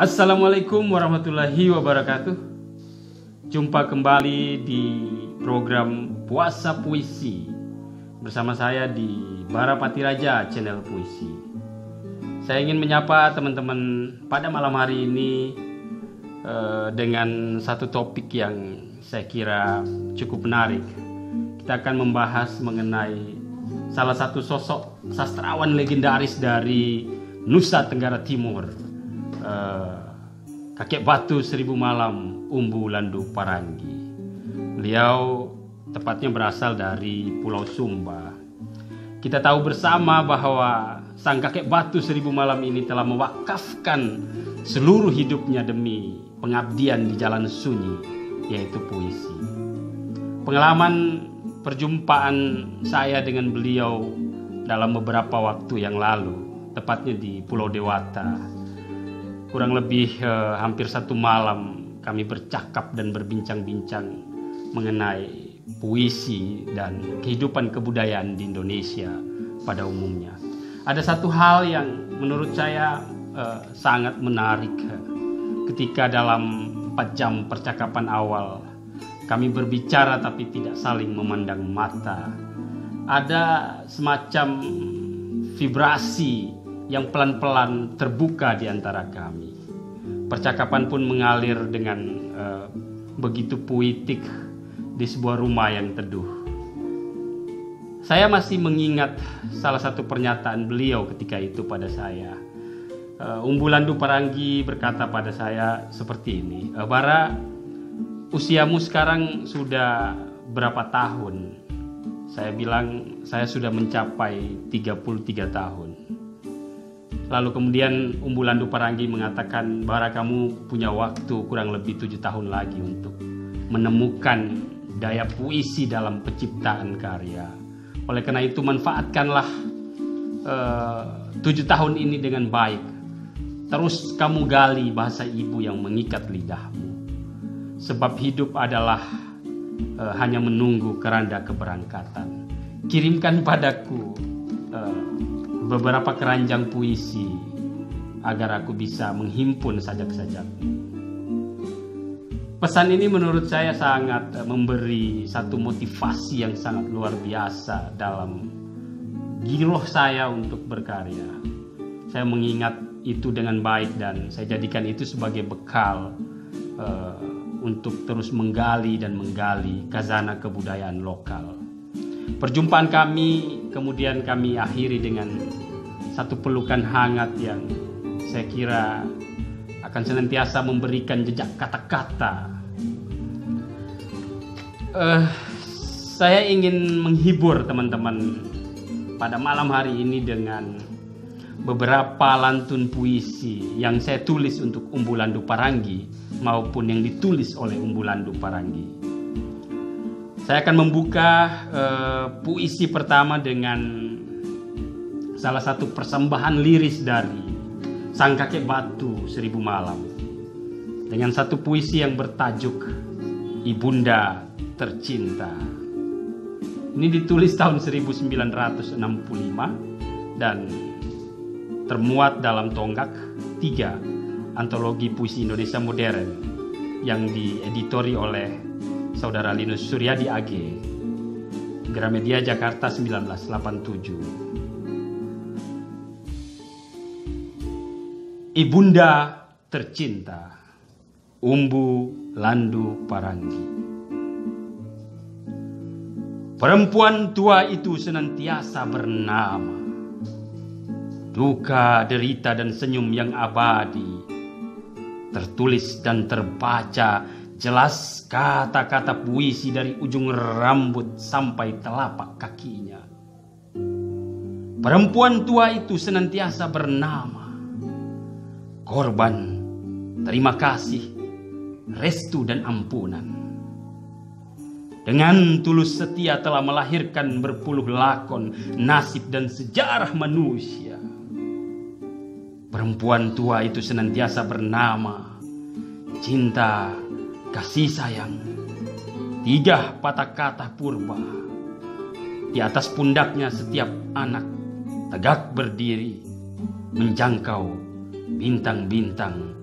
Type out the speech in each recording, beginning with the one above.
Assalamualaikum warahmatullahi wabarakatuh. Jumpa kembali di program Puasa Puisi bersama saya di Barapati Raja Channel Puisi. Saya ingin menyapa teman-teman pada malam hari ini dengan satu topik yang saya kira cukup menarik. Kita akan membahas mengenai salah satu sosok sastrawan legendaris dari Nusa Tenggara Timur, Kakek Batu Seribu Malam Umbu Landu Paranggi. Beliau tepatnya berasal dari Pulau Sumba. Kita tahu bersama bahwa sang Kakek Batu Seribu Malam ini telah mewakafkan seluruh hidupnya demi pengabdian di jalan sunyi, yaitu puisi. Pengalaman perjumpaan saya dengan beliau dalam beberapa waktu yang lalu, tepatnya di Pulau Dewata, kurang lebih hampir satu malam kami bercakap dan berbincang-bincang mengenai puisi dan kehidupan kebudayaan di Indonesia pada umumnya. Ada satu hal yang menurut saya sangat menarik ketika dalam 4 jam percakapan awal kami berbicara tapi tidak saling memandang mata. Ada semacam vibrasi yang pelan-pelan terbuka di antara kami. Percakapan pun mengalir dengan begitu puitik di sebuah rumah yang teduh. Saya masih mengingat salah satu pernyataan beliau ketika itu pada saya. Umbu Landu Paranggi berkata pada saya seperti ini, "Bara, usiamu sekarang sudah berapa tahun?" Saya bilang saya sudah mencapai 33 tahun. Lalu kemudian Umbu Landu Paranggi mengatakan, "Bara, kamu punya waktu kurang lebih 7 tahun lagi untuk menemukan daya puisi dalam penciptaan karya. Oleh karena itu manfaatkanlah 7 tahun ini dengan baik. Terus kamu gali bahasa ibu yang mengikat lidahmu. Sebab hidup adalah hanya menunggu keranda keberangkatan. Kirimkan padaku beberapa keranjang puisi agar aku bisa menghimpun sajak-sajak." Pesan ini menurut saya sangat memberi satu motivasi yang sangat luar biasa dalam giroh saya untuk berkarya. Saya mengingat itu dengan baik dan saya jadikan itu sebagai bekal untuk terus menggali khazanah kebudayaan lokal. Perjumpaan kami kemudian kami akhiri dengan satu pelukan hangat yang saya kira akan senantiasa memberikan jejak kata-kata. Saya ingin menghibur teman-teman pada malam hari ini dengan beberapa lantun puisi yang saya tulis untuk Umbu Landu Paranggi maupun yang ditulis oleh Umbu Landu Paranggi. Saya akan membuka puisi pertama dengan salah satu persembahan liris dari sang Kakek Batu Seribu Malam dengan satu puisi yang bertajuk Ibunda Tercinta. Ini ditulis tahun 1965 dan termuat dalam Tonggak 3 Antologi Puisi Indonesia Modern yang dieditori oleh Saudara Linus Suryadi AG, Gramedia Jakarta 1987. Ibunda Tercinta, Umbu Landu Paranggi. Perempuan tua itu senantiasa bernama. Duka, derita, dan senyum yang abadi. Tertulis dan terbaca jelas kata-kata puisi dari ujung rambut sampai telapak kakinya. Perempuan tua itu senantiasa bernama. Korban, terima kasih, restu dan ampunan. Dengan tulus setia telah melahirkan berpuluh lakon, nasib dan sejarah manusia. Perempuan tua itu senantiasa bernama cinta, kasih sayang, 3 patah kata purba. Di atas pundaknya setiap anak tegak berdiri, menjangkau bintang-bintang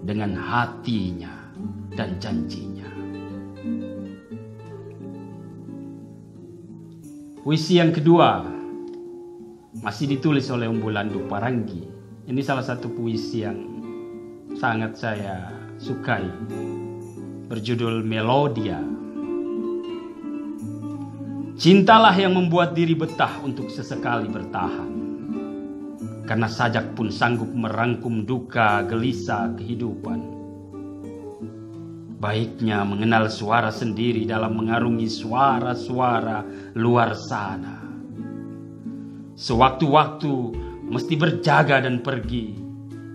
dengan hatinya dan janjinya. Puisi yang kedua masih ditulis oleh Umbu Landu Paranggi. Ini salah satu puisi yang sangat saya sukai, berjudul Melodia. Cintalah yang membuat diri betah untuk sesekali bertahan, karena sajak pun sanggup merangkum duka gelisah kehidupan. Baiknya mengenal suara sendiri dalam mengarungi suara-suara luar sana. Sewaktu-waktu mesti berjaga dan pergi,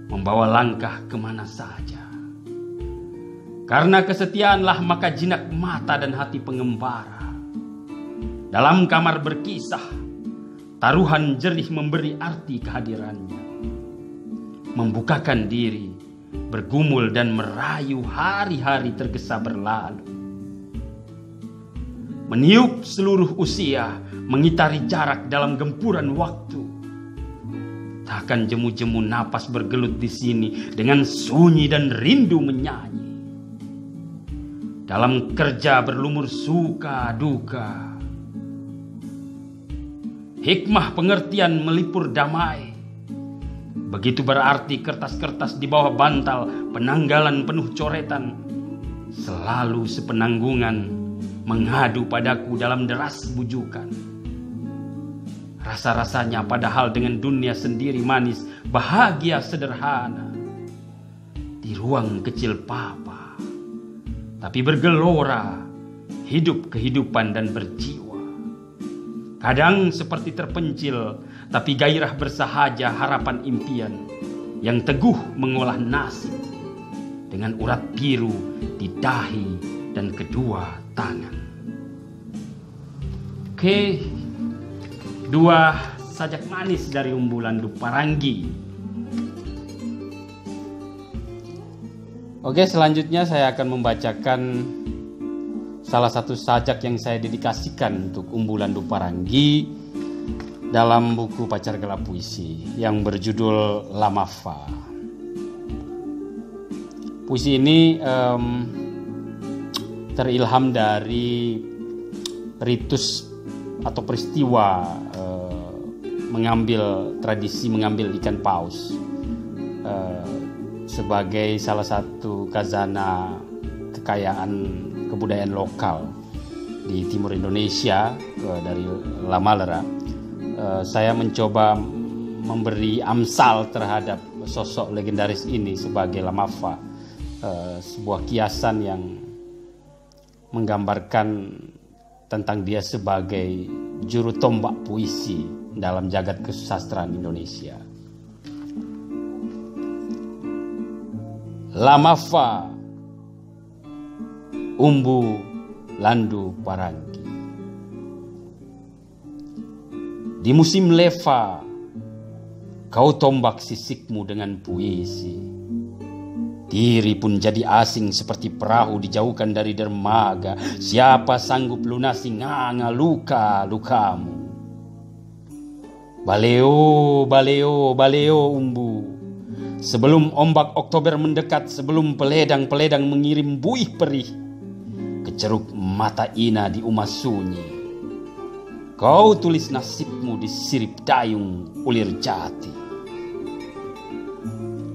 membawa langkah kemana saja. Karena kesetiaanlah maka jinak mata dan hati pengembara. Dalam kamar berkisah, taruhan jernih memberi arti kehadirannya. Membukakan diri, bergumul dan merayu hari-hari tergesa berlalu. Meniup seluruh usia, mengitari jarak dalam gempuran waktu. Takkan jemu-jemu napas bergelut di sini dengan sunyi dan rindu menyanyi. Dalam kerja berlumur suka duka. Hikmah pengertian melipur damai. Begitu berarti kertas-kertas di bawah bantal penanggalan penuh coretan selalu sepenanggungan mengadu padaku dalam deras bujukan. Rasa-rasanya padahal dengan dunia sendiri manis, bahagia sederhana. Di ruang kecil papa, tapi bergelora, hidup kehidupan dan berjiwa. Kadang seperti terpencil, tapi gairah bersahaja harapan impian yang teguh mengolah nasib dengan urat biru di dahi dan kedua tangan. Oke, dua sajak manis dari Umbu Landu Paranggi. Oke, selanjutnya saya akan membacakan salah satu sajak yang saya dedikasikan untuk Umbu Landu Paranggi dalam buku Pacar Gelap Puisi yang berjudul Lamafa. Puisi ini terilham dari ritus atau peristiwa tradisi mengambil ikan paus sebagai salah satu khazanah kekayaan kebudayaan lokal di timur Indonesia dari Lamalera. Saya mencoba memberi amsal terhadap sosok legendaris ini sebagai Lamafa, sebuah kiasan yang menggambarkan tentang dia sebagai juru tombak puisi dalam jagat kesusastraan Indonesia. Lamafa, Umbu Landu Paranggi. Di musim leva, kau tombak sisikmu dengan puisi. Diri pun jadi asing seperti perahu dijauhkan dari dermaga. Siapa sanggup lunasi nganga luka-lukamu? Baleo, baleo, baleo umbu. Sebelum ombak Oktober mendekat, sebelum peledang-peledang mengirim buih perih ke ceruk mata ina di Uma Sunyi, kau tulis nasibmu di sirip dayung ulir jati.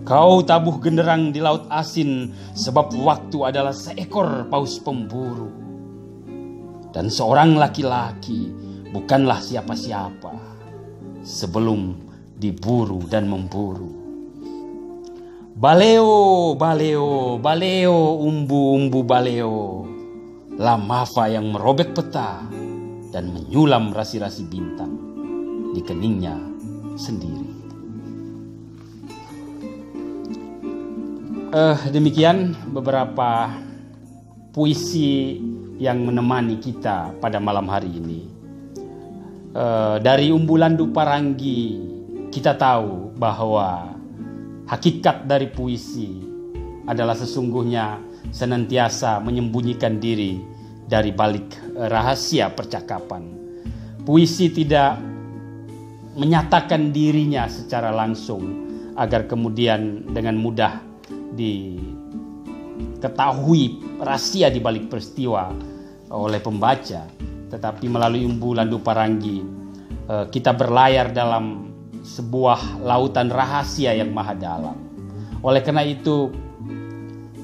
Kau tabuh genderang di laut asin, sebab waktu adalah seekor paus pemburu. Dan seorang laki-laki bukanlah siapa-siapa sebelum diburu dan memburu. Baleo, baleo, baleo, umbu-umbu baleo. Lamafa yang merobek peta dan menyulam rasi-rasi bintang di keningnya sendiri. Demikian beberapa puisi yang menemani kita pada malam hari ini. Dari Umbu Landu Paranggi kita tahu bahwa hakikat dari puisi adalah sesungguhnya senantiasa menyembunyikan diri dari balik rahasia percakapan. Puisi tidak menyatakan dirinya secara langsung agar kemudian dengan mudah diketahui rahasia di balik peristiwa oleh pembaca, tetapi melalui Umbu Landu Paranggi kita berlayar dalam sebuah lautan rahasia yang maha dalam. Oleh karena itu,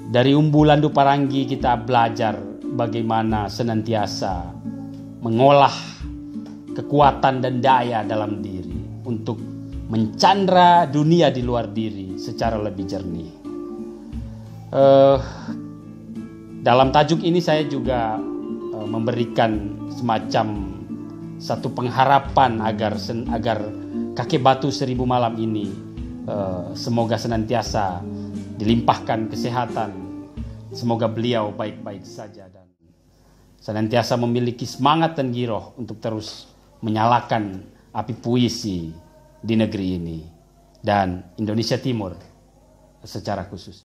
dari Umbu Landu Paranggi kita belajar bagaimana senantiasa mengolah kekuatan dan daya dalam diri untuk mencandra dunia di luar diri secara lebih jernih. Dalam tajuk ini saya juga memberikan semacam satu pengharapan agar kakek batu 1000 malam ini semoga senantiasa dilimpahkan kesehatan, semoga beliau baik-baik saja dan senantiasa memiliki semangat dan giroh untuk terus menyalakan api puisi di negeri ini dan Indonesia Timur secara khusus.